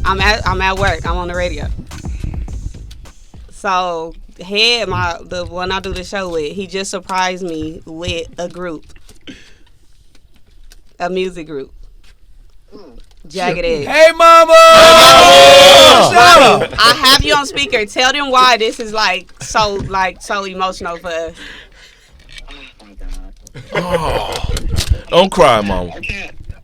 I'm at work. I'm on the radio. So the one I do the show with, he just surprised me with a music group. Jagged Edge. Hey, mama! Mommy, I have you on speaker. Tell them why this is so emotional for us. Oh my God. Oh, don't cry, mama.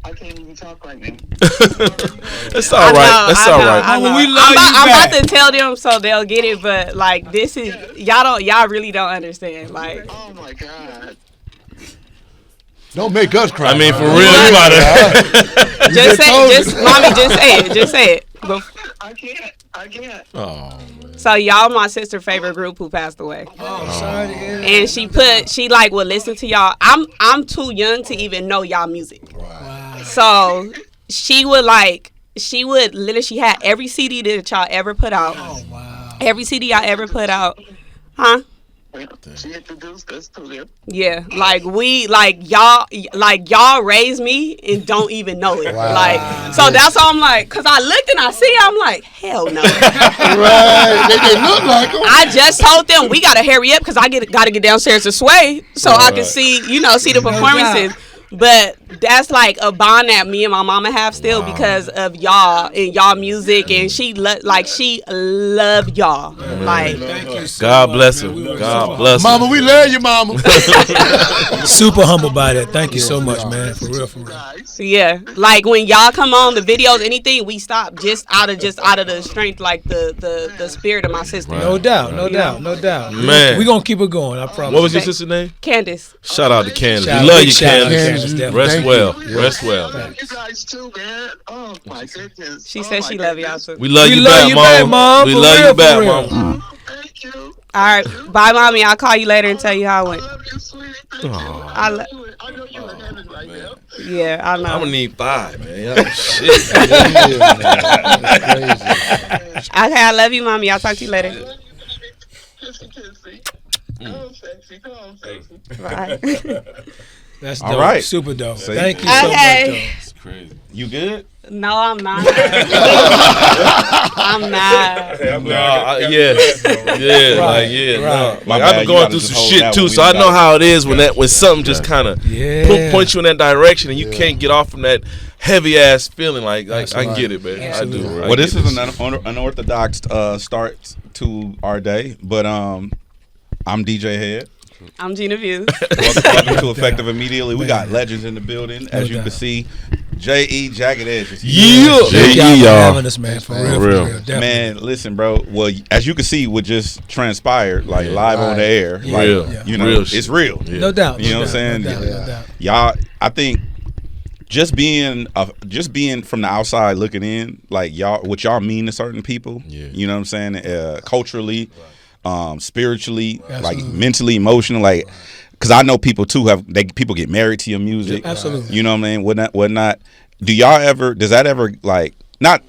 I can't even talk right now. That's all right. That's all right. Mama, we love I'm about to tell them so they'll get it, but this is y'all really don't understand. Oh my God. Don't make us cry. I mean, for real, you gotta. Just say it. I can't. Oh, man. So y'all my sister's favorite group who passed away. Oh, sorry to hear that. And she would listen to y'all. I'm too young to even know y'all music. Wow. So she had every CD that y'all ever put out. Oh, wow. Every CD y'all ever put out. Huh? She introduced us to them. Yeah, y'all raised me and don't even know it. Wow. So that's all I'm like, cause I looked and I see, I'm like, hell no. Right. They look like them. I just told them we gotta hurry up because I gotta get downstairs to Sway so I can see the performances. But that's a bond that me and my mama have still because of y'all and y'all music, and she loved y'all. Thank you so God much, bless man. him. God bless him. Mama, we love you, mama. Super humble by that. Thank you so much, man. For real. Yeah, when y'all come on the videos, anything we stop just out of the strength, the spirit of my sister. Right. No doubt. Man. We gonna keep it going. I promise. What was your sister's name? Candace. Shout out to Candace. Shout We out- love big you, shout out to Candace. Candace, definitely. Rest Thank well. you. Rest well. You guys too, man. Oh my goodness. She said she love y'all too. We love We you love back, you back, Mom. Mom. We For love real, you back, for real. Mom. Thank you. All right, bye, mommy. I'll call you later and tell you how it went. I love you, sweetie. Aw. I know you're in heaven right now. Yeah, I know. I'm gonna need 5, man. Yeah, shit. Okay, I love you, mommy. I'll talk to you later. Kissy. Oh, sexy. Come on, sexy. Bye. That's All dope. right. Super dope. See? Thank you so much. Okay. It's crazy. You good? No, I'm not. I'm not. My I've bad, been you going gotta through just some hold shit that too, one. so We I know gotta- how it is when something just kind of Yeah. points you in that direction and you can't get off from that heavy ass feeling. Like I Absolutely. get it, man. I do. Absolutely. I Well, this get is an unorthodox start to our day, but I'm DJ Head. I'm Gina Views. Welcome to Effective Immediately. We got legends in the building, as you doubt. can see. J.E. Jagged Edge. is here. Yeah. Thank J.E., y'all for y'all. having us, man. For real. Definitely. Man, listen, bro. Well, as you can see, what just transpired, live on the air, Yeah. like Real. you know, Real it's shit. real. Yeah. No doubt. You know what I'm saying? No doubt. Y'all, I think just being from the outside looking in, like what y'all mean to certain people. Yeah. You know what I'm saying? Culturally, spiritually, Absolutely. like mentally, emotionally, like. Because I know people too people get married to your music. Absolutely. You know what I mean? Whatnot. Does that ever not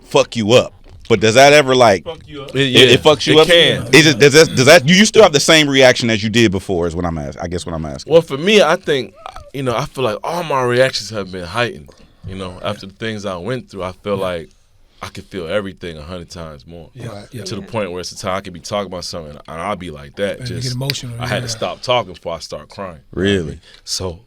fuck you up? But does that ever Fuck you up. it fucks you It up? can. Is it does that do you still have the same reaction as you did before? Is what I'm asking. I guess what I'm asking. Well, for me, I think, I feel like all my reactions have been heightened. After the things I went through, I feel like I could feel everything 100 times more. Yeah. To the point where it's a time I could be talking about something and I'll be like that. And you get emotional, I had yeah. to stop talking before I start crying. Really? So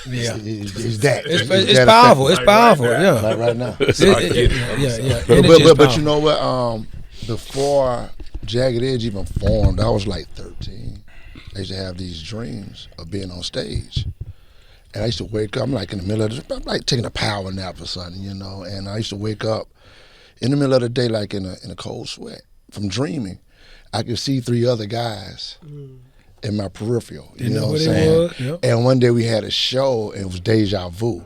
Yeah. It's that. It's that powerful. effect. It's powerful. Yeah. Right now. Yeah. But Energy is you know powerful. what? Before Jagged Edge even formed, I was like 13. I used to have these dreams of being on stage. And I used to wake up, I'm like in the middle of I'm like taking a power nap or something, and I used to wake up in the middle of the day like in a cold sweat from dreaming. I could see 3 other guys in my peripheral, you know what I'm saying? Yep. And one day we had a show and it was Deja Vu.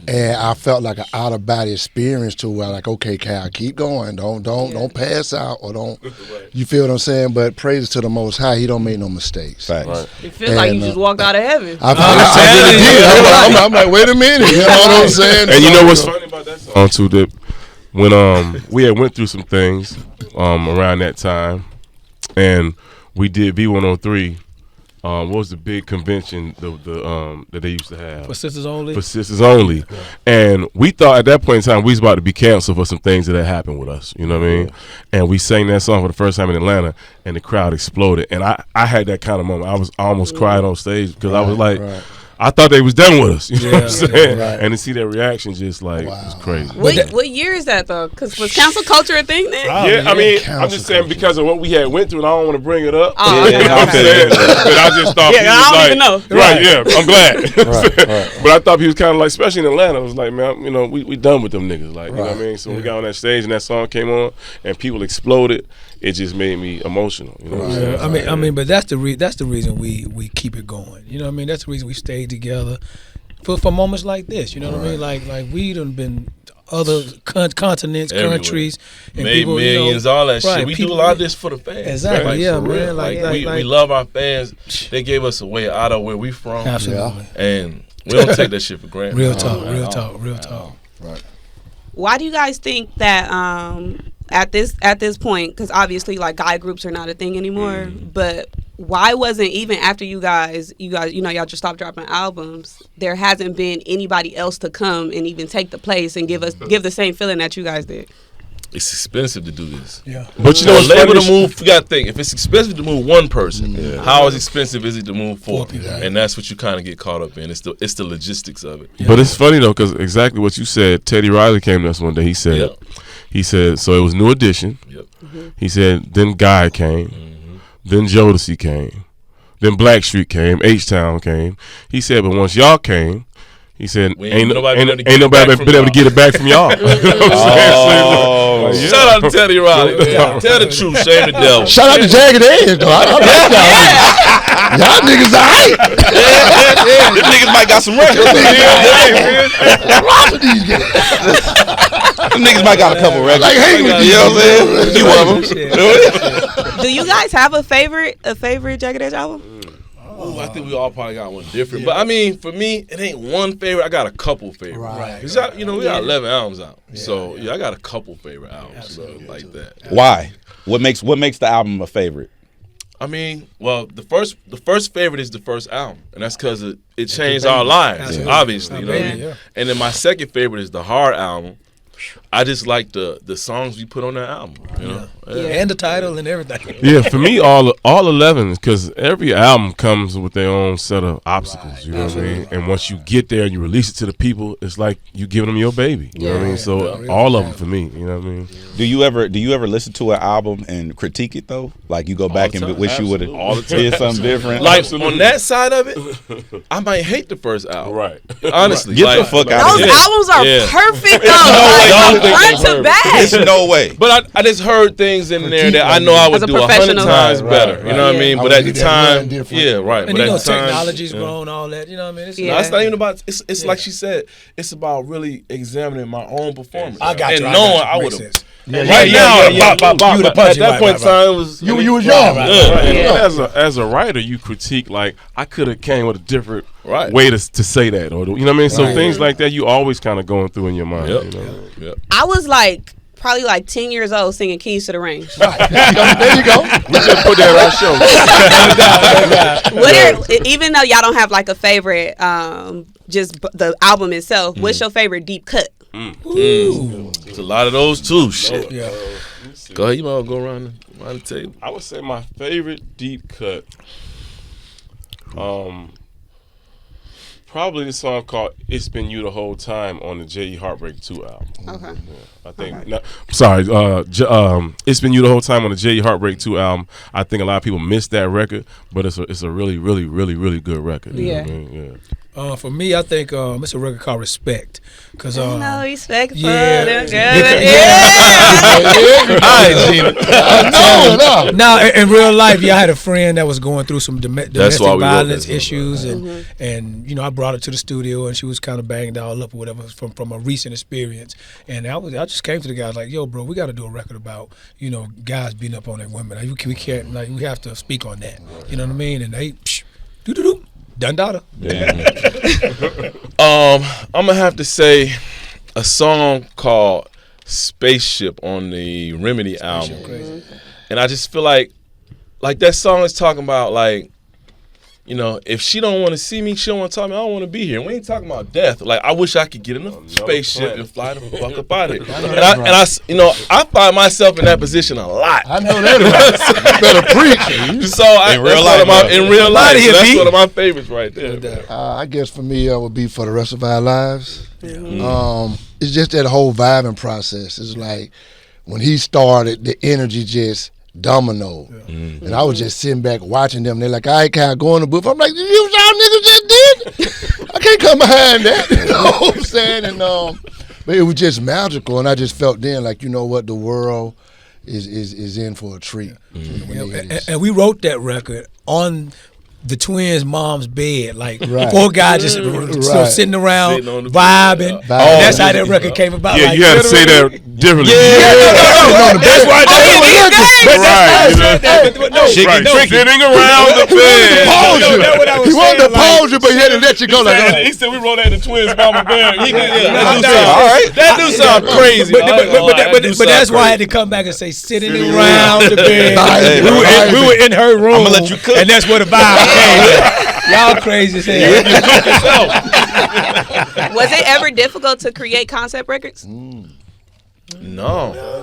And I felt like an out of body experience to where like, okay, Cal, keep going. Don't pass out or don't you feel what I'm saying? But praise to the Most High, he don't make no mistakes. Facts. It feels like you just walked out of heaven. I really did. I'm like, wait a minute, you know what I'm saying? And you know what's funny about that song too? That when we had went through some things around that time, and we did V103, what was the big convention that they used to have? For sisters only. For sisters only, and we thought at that point in time we was about to be canceled for some things that had happened with us. You know what I mean? And we sang that song for the first time in Atlanta, and the crowd exploded. And I had that kind of moment. I almost cried on stage because I was like. I thought they was done with us, you know what I'm saying? Right. And to see their reaction, just like it's crazy. What year is that though? Because was cancel culture a thing then? Yeah, I mean, I'm just saying because of what we had went through, and I don't want to bring it up. Oh, You know what I'm saying? But I just thought Yeah, he I was don't like, even know. right? Yeah, I'm glad. Right. But I thought he was kind of like, especially in Atlanta, it was like, man, you know, we done with them niggas, like, you know what I mean? So when we got on that stage and that song came on, and people exploded. It just made me emotional. You know what I'm saying? I mean, but that's the reason we keep it going. You know what I mean? That's the reason we stay together for moments like this. You know what I mean? Like we done been to other continents, Everywhere. countries, and Made people, millions, all that shit. We people, do a lot of this for the fans. Exactly, Like, yeah, for man. real. Like, we love our fans. They gave us a way out of where we from. Absolutely. And we don't take that shit for granted. Real talk. Right. Why do you guys think that at this point, because obviously like guy groups are not a thing anymore, but why wasn't, even after you guys y'all just stopped dropping albums, there hasn't been anybody else to come and even take the place and give the same feeling that you guys did? It's expensive to do this. Yeah. But you know, A what's label funny? to move, you got to think, if it's expensive to move one person, how expensive is it to move four people? And that's what you kind of get caught up in. It's the logistics of it. But it's funny though, because exactly what you said. Teddy Riley came to us one day. He said, so it was New Edition. Yep. He said, then Guy came, then Jodeci came, then Blackstreet came, H-Town came. He said, but once y'all came, he said, ain't nobody been able to get it back from y'all. You know what I'm saying? Shout out to Teddy Riley. Tell the truth, shame the devil. Shout out to Jagged Edge, though. I like y'all niggas all right. Them niggas might got some records. Them niggas might got a couple records. Like, hang with you know what I'm saying? Few of them. Do you guys have a favorite Jagged Edge album? Ooh, I think we all probably got one different. But I mean, for me, it ain't one favorite. I got a couple favorites. Right. 'Cause we got 11 albums out. So I got a couple favorite albums like that. Why? What makes the album a favorite? I mean, well, the first favorite is the first album, and that's because it changed our lives, obviously. You know what I mean? Yeah. And then my second favorite is the Hard album. I just like the songs we put on that album. You know, And the title and everything. Yeah, for me, all 11, because every album comes with their own set of obstacles. You know what I mean? And once you get there and you release it to the people, it's like you giving them your baby. You know what I mean? So all of them for me. You know what I mean? Do you ever listen to an album and critique it though? Like you go back and wish you would have did something different? Like on that side of it, I might hate the first album. Right. Honestly, Get like, the fuck out of Those here. albums are perfect though. Front to back. There's no way. But I just heard things in there that I know I would As a do 100 professional. times better. You know what I mean? I But would at the do that time, one different. yeah, right. And But you at know, the time, technology's grown, all that. You know what I mean? It's, Yeah. No, it's not even about. It's like she said. It's about really examining my own performance. I got you. And knowing I would Makes have. sense. Right now, You were the but punch, at that point in time, it was You was young. And as a writer, you critique like I could have came with a different way to say that, or you know what I mean. So things like that, you always kind of going through in your mind. Yep. You know? Yep. I was probably 10 years old singing Keys to the Range. There you go. We just put that on our show. Even though y'all don't have a favorite, just the album itself, what's your favorite deep cut? There's a lot of those too. Shit. Yeah. Go ahead. You might go around the table. I would say my favorite deep cut. Probably the song called "It's Been You the Whole Time" on the J.E. Heartbreak 2 album. Okay. Yeah, I think. "It's Been You the Whole Time" on the J.E. Heartbreak 2 album. I think a lot of people missed that record, but it's a really, really, really, really good record. You know what I mean? Yeah. For me, I think it's a record called Respect. Cause, No respect for yeah. them girls. All right, Gina. Now, in real life, I had a friend that was going through some domestic why we wrote violence that song, issues, and I brought her to the studio, and she was kind of banged all up or whatever from a recent experience. And I just came to the guys like, yo, bro, we got to do a record about guys beating up on their women. We can't we have to speak on that. You know what I mean? And they doo-doo-doo. Done daughter. I'm gonna have to say a song called "Spaceship" on the Remedy album, and I just feel like that song is talking about you know, if she don't want to see me, she don't want to talk to me, I don't want to be here. We ain't talking about death. Like, I wish I could get in a spaceship and fly the fuck up out of here. You know, I find myself in that position a lot. I know that. Better preach. So in real life, that's one of my favorites right there. I guess for me, it would be For the Rest of Our Lives. It's just that whole vibing process. It's like when he started, the energy just domino. And I was just sitting back watching them. They're like, all right, can I go in the booth? I'm like, y'all niggas just did? I can't come behind that. You know what I'm saying? And but it was just magical. And I just felt then like, you know what, the world is in for a treat. And we wrote that record on the twins' mom's bed, like 4 guys just sitting around vibing. That's how that record came about. Yeah, like, you had to say that differently. That's why. Sitting around the bed. He wanted to pause you, but he had to let you go. He said we wrote that in the twins' mama bed. All right, that do sound crazy. But that's why I had to come back and say sitting around the bed. We were in her room. I'm gonna let you cook, and that's where the vibe. Y'all crazy as hell. Was it ever difficult to create concept records? No.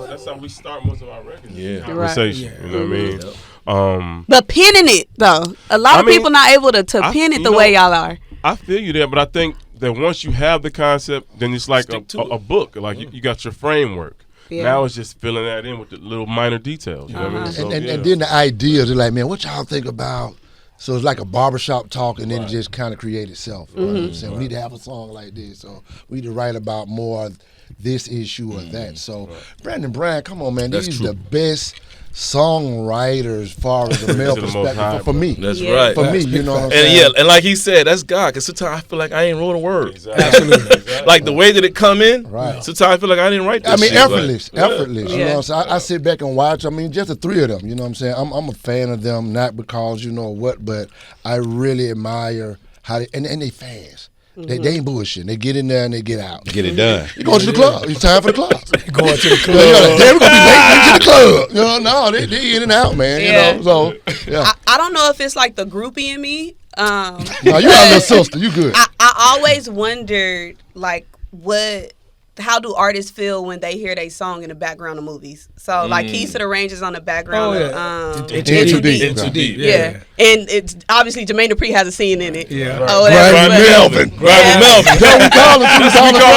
That's how we start most of our records. Yeah. Conversation. You know what I mean? But penning it, though. A lot of people not able to pen it the way y'all are. I feel you there, but I think that once you have the concept, then it's like a book. Like you got your framework. Yeah. Now it's just filling that in with the little minor details. You know what I mean? So, and then the ideas are like, man, what y'all think about? So it's like a barbershop talk, and then it just kind of create itself. You know what I'm saying? We need to have a song like this, so we need to write about more this issue or that. So Brandon Brand, come on, man, these are the best songwriters as far as the male perspective for me. That's right. For me, you know what I'm saying? And like he said, that's God. Because sometimes I feel like I ain't wrote a word. Exactly. Absolutely. Like the way that it come in, sometimes I feel like I didn't write this shit. Effortless. You know what I'm saying? I sit back and watch. I mean, just the 3 of them, you know what I'm saying? I'm a fan of them, not because you know what, but I really admire how they, and they fast. They ain't bullshitting. They get in there and they get out. Get it done. You go to the club. It's time for the club. Going to the club. They're gonna be late to the club. You know, no, they in and out, man. Yeah. You know, so yeah. I don't know if it's like the groupie in me. No, you got a little sister. You good. I always wondered like how do artists feel when they hear their song in the background of movies? So like Keys to the Range is on the background of In Too Deep. Yeah. And it's obviously Jermaine Dupri has a scene in it. Yeah. Or whatever. Grimy Melvin. We call it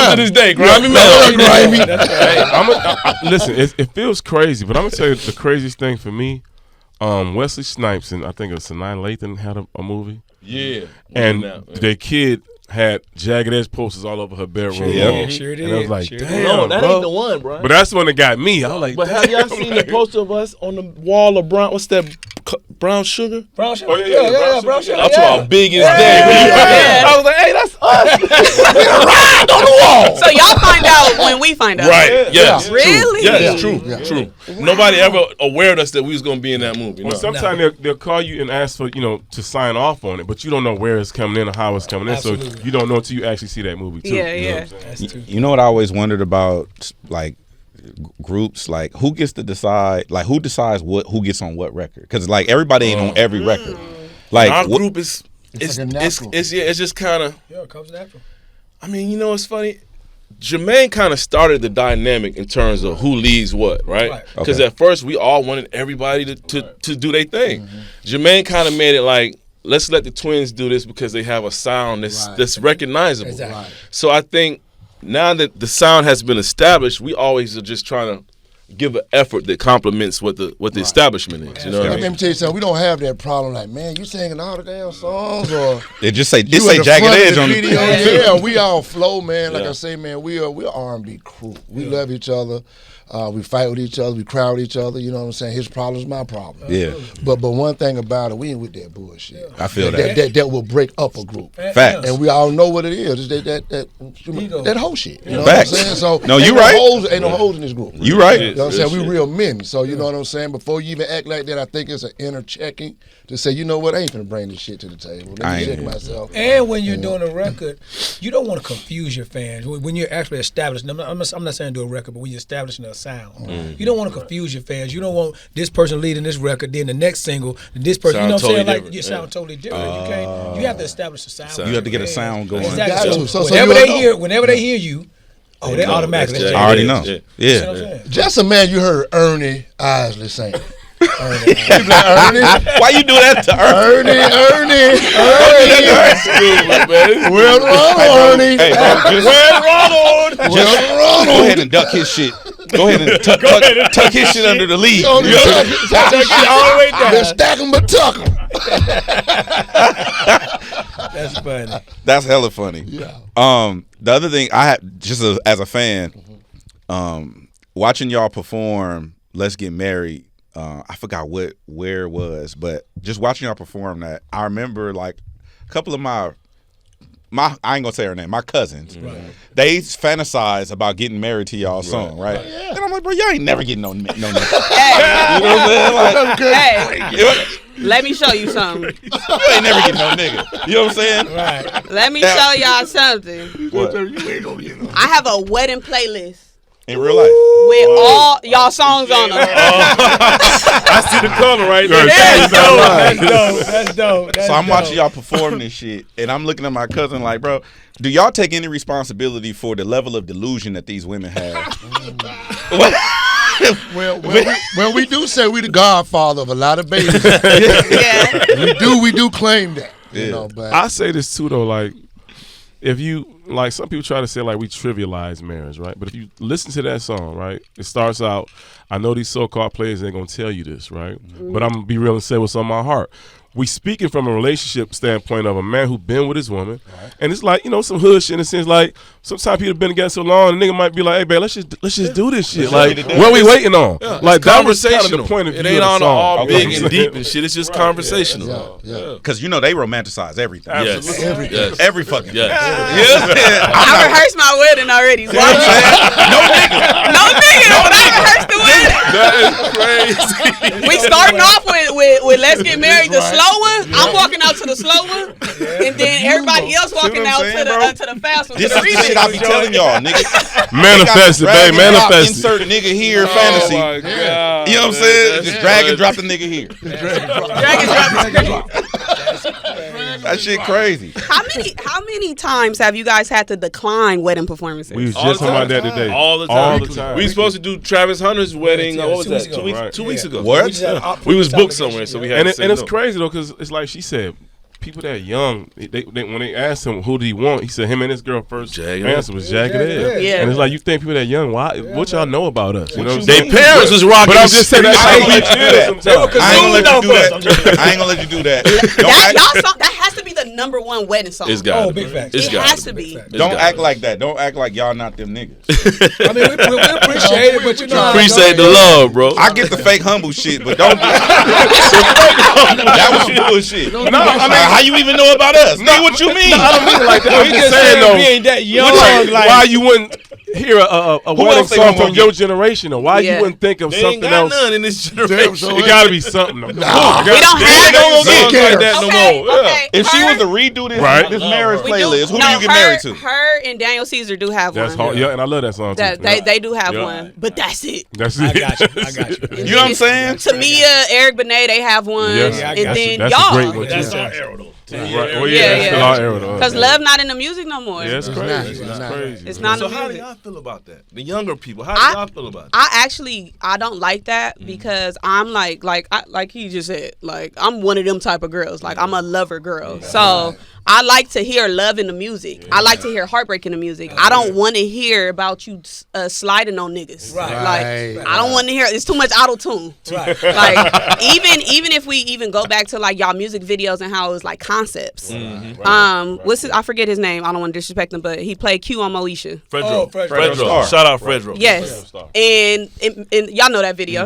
to this day. Grimy Melvin. Hey, listen, it feels crazy, but I'm gonna tell you the craziest thing for me. Wesley Snipes and I think it was Sanaa Lathan had a movie. Yeah. And their kid had Jagged Edge posters all over her bedroom. Sure did. And I was like, damn, No, that bro. ain't the one, bro. But that's the one that got me. I was like, But have y'all seen the poster of us on the wall of brown? What's that? Brown sugar? Brown sugar. Oh, yeah, Brown sugar. I'm talking about big as day. Yeah. I was like, hey, that's us. on the wall. So y'all find out when we find out. Right. Yes. Yeah. Really? Yes, true. Nobody ever aware of us that we was going to be in that movie. Well, sometimes they'll call you and ask for, to sign off on it, but you don't know where it's coming in or how it's coming in. So you don't know until you actually see that movie, too. Yeah. You know what I always wondered about, like, groups, like who gets to decide, like who decides who gets on what record? Because like everybody ain't on every record. Like our group is it's just kind of. Yeah, it comes natural. I mean, it's funny. Jermaine kind of started the dynamic in terms of who leads what, right? Because at first we all wanted everybody to do their thing. Jermaine kind of made it like, let's let the twins do this because they have a sound that's recognizable. Exactly. So I think now that the sound has been established, we always are just trying to give an effort that complements what the establishment is. You know what I mean? Let me tell you something. We don't have that problem. Like, man, you singing all the damn songs, or they just say you at the Jagged front of Edge the on video. the Yeah, we all flow, man. Like I say, man, we're R&B crew. We love each other. We fight with each other. We cry with each other. You know what I'm saying? His problem is my problem. Yeah. But one thing about it, we ain't with that bullshit. I feel that. That will break up a group. Facts. And we all know what it is. It's that whole shit. You know Facts. what I'm saying? So No, you right. Ain't no hoes in this group. You right. You know what I'm saying? We real men. So you know what I'm saying? Before you even act like that, I think it's an inner checking to say, you know what, I ain't finna bring this shit to the table. Let me check myself. And when you're doing a record, you don't want to confuse your fans when you're actually establishing. I'm not saying do a record, but when you're establishing a sound, you don't want to confuse your fans. You don't want this person leading this record, then the next single, this person. Sound you know what I'm saying? totally Like you sound totally different. You can't. You have to establish a sound. You have to get a sound going. Exactly. So whenever they hear you, they automatically. I already know. Yeah. Just a man, you heard Ernie Isley sing. Ernie. Why you do that to Ernie? Ernie. Where's Ronald, Ernie? Hey, where's Ronald? Go ahead and duck his shit. Go ahead and tuck his shit under the lead. Tuck his shit all the way down. Stack him but tuck him. That's funny. That's hella funny. Yeah. The other thing I had, just as a fan, watching y'all perform "Let's Get Married." I forgot where it was, but just watching y'all perform that, I remember like a couple of my I ain't gonna say her name, my cousins, they fantasize about getting married to y'all song, right? And I'm like, bro, y'all ain't never getting no nigga. You know what I'm saying? Like, let me show you something. You ain't never getting no nigga. You know what I'm saying? Right. Let me show y'all something. What? I have a wedding playlist. In real life. With all y'all songs on them. I see the color right there. That's dope. So I'm watching y'all perform this shit, and I'm looking at my cousin like, bro, do y'all take any responsibility for the level of delusion that these women have? Well, we do say we the godfather of a lot of babies. Yeah. We do claim that. Yeah. You know, but I say this too though, like if you like some people try to say like we trivialize marriage, right? But if you listen to that song, right, it starts out, I know these so-called players ain't gonna tell you this, right? But I'm gonna be real and say what's on my heart. We speaking from a relationship standpoint of a man who been with his woman, and it's like, you know, some hood shit in the sense like sometimes people been together so long, and a nigga might be like, hey babe, let's just do this shit. Like, what we waiting on? Like that was kind of the point of view. It ain't of the all song. big and deep and shit. It's just conversational. yeah. Because you know they romanticize everything. Yes. Everything. Every fucking thing. I rehearsed my wedding already. So no nigga, but I rehearsed the wedding. That is crazy. We starting off with Let's Get Married, the slow one. I'm walking out to the slow one, and then everybody else walking out to the fast one. This to the is the shit I be telling y'all, nigga. Manifest it, babe. Manifest it. Insert a nigga here, fantasy. Oh my God. You know what I'm saying? Just drag and drop the nigga here. That shit crazy. How many times have you guys had to decline wedding performances? We was just talking about that today. All the time. We supposed to do Travis Hunter's wedding. What was that? 2 weeks. Right. 2 weeks ago. What? We was booked somewhere, so we had to say and it's no. crazy though, because it's like she said, people that young, they when they asked him who did he want, he said him and his girl first answer was Jagged Edge. Yeah. And it's like, you think people that young, why? What y'all know about us? You know what I'm They saying? parents was rocking. But I'm just saying I ain't that's gonna let you do that. I ain't gonna let you do that. I ain't gonna let you do that. That has to be the number one wedding song. It's got big facts. It has to be. Don't act like that. Don't act like y'all not them niggas. I mean, we appreciate it, but you know, Appreciate the love, bro. I get the fake humble shit, but don't. That was some bullshit. No, I mean, How you even know about us? No, what you mean? I don't mean it like that. I'm just saying though, we ain't that young. why you wouldn't hear a wedding else they song gonna from get? your generation, or why you wouldn't think of They ain't something got else? none in this generation. It gotta be something. We don't have Songs care. like that no more. Okay. If she was to redo this marriage We do- playlist, who do no, you get married to? Her and Daniel Caesar do have That's one. hard. Yeah, and I love that song too. They do have Yeah. one, but that's it. That's I it. got you. You know what I'm saying? Tamia, Eric Benet, they have one, Yes. Yeah, I and got then That's y'all. a great one too. That's our arrow though. Right. Well, Yeah, that's yeah. still our era though. Because love not in the music no more. Yeah, it's It's crazy. not. It's crazy. It's not So in the how do music. y'all feel about that? The younger people, how do y'all feel about it? I don't like that because I'm like he just said, like I'm one of them type of girls. Like I'm a lover girl. So I like to hear love in the music. I like to hear heartbreak in the music. I don't want to hear about you sliding on niggas. Right. Like I don't want to hear. It's too much auto tune. Right. Like even if we even go back to like y'all music videos and how it was like concepts. What's his, I forget his name. I don't want to disrespect him, but he played Q on Moesha. Fredro. Shout out Fredro. Yes, and y'all know that video.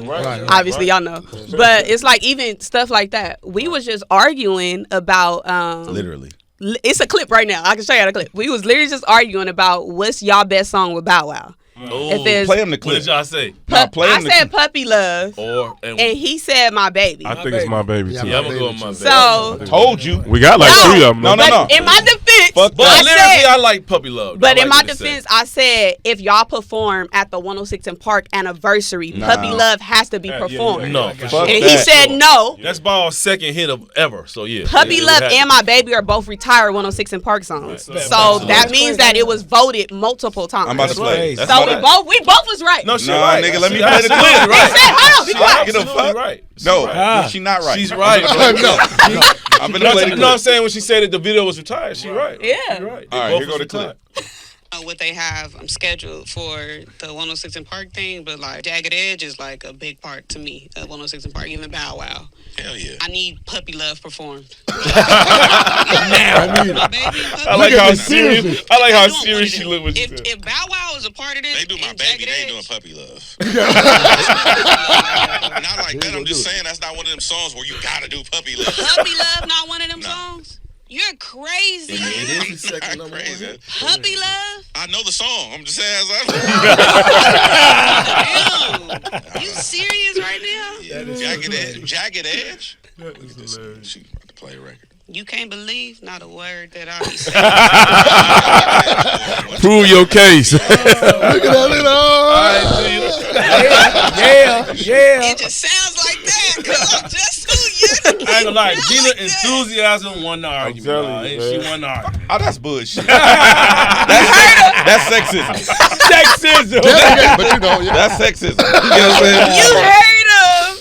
Obviously, y'all know. But it's like even stuff like that. We was just arguing about. Literally. It's a clip right now. I can show you the clip. We was literally just arguing about what's y'all best song with Bow Wow. If it's Play him the What clip. did y'all say? Nah, play I him the said puppy love, And and he said my baby. I think it's my baby too. yeah, I'm gonna go with my baby. So, Told you. We got like No. 3 of them. No, but no. in my defense, Fuck But I lyrically, said, I like Puppy Love. but I in like my what it said. defense, I said if y'all perform at the 106 and Park anniversary, Puppy Love has to be performed. No, for Fuck sure. And he that. said no. That's Ball's second hit of ever. So yeah, Puppy it Love had and to My Baby are both retired 106 and Park songs. So that means that it was voted multiple times. I'm about to play. That's So right. we both was right. No, she's Nah, right. nigga, let me She play the clip. absolutely right. He said, hold on, be She's quiet. Get a absolutely fuck. right. She's No, right. she's not right. She's right. I'm gonna play the You know what I'm clip. saying? When she said that the video was retired, she's right. Yeah. She's right. All right, Both here go was the clip. retired. What they have scheduled for the 106 and Park thing, but like Jagged Edge is like a big part to me of 106 and Park, even Bow Wow. Hell yeah. I need Puppy Love performed. I I like how this. serious. I like how They doing serious one of she them. looked when she If said. if Bow Wow is a part of this, They do my and baby, Jagged they ain't doing Edge- puppy love. Not like that. I'm just saying that's not one of them songs where you gotta do puppy love. Puppy Love not one of them songs. You're crazy. It is the second Not number one crazy. hit. Puppy Love. I know the song. I'm just saying. Damn. You serious right now? Jagged Edge. Jagged Edge. She about to play a record. You can't believe not a word that I be saying. Prove your case. Look at that little. Yeah. It just sounds like that because I'm just too young. I ain't gonna lie, Not Gina like that. enthusiasm won the argument. telling dog. you, She man. won the argument. Oh, that's bullshit. That's sexism. Sexism. But you know, yeah. That's sexism. You know what I'm saying? You heard him.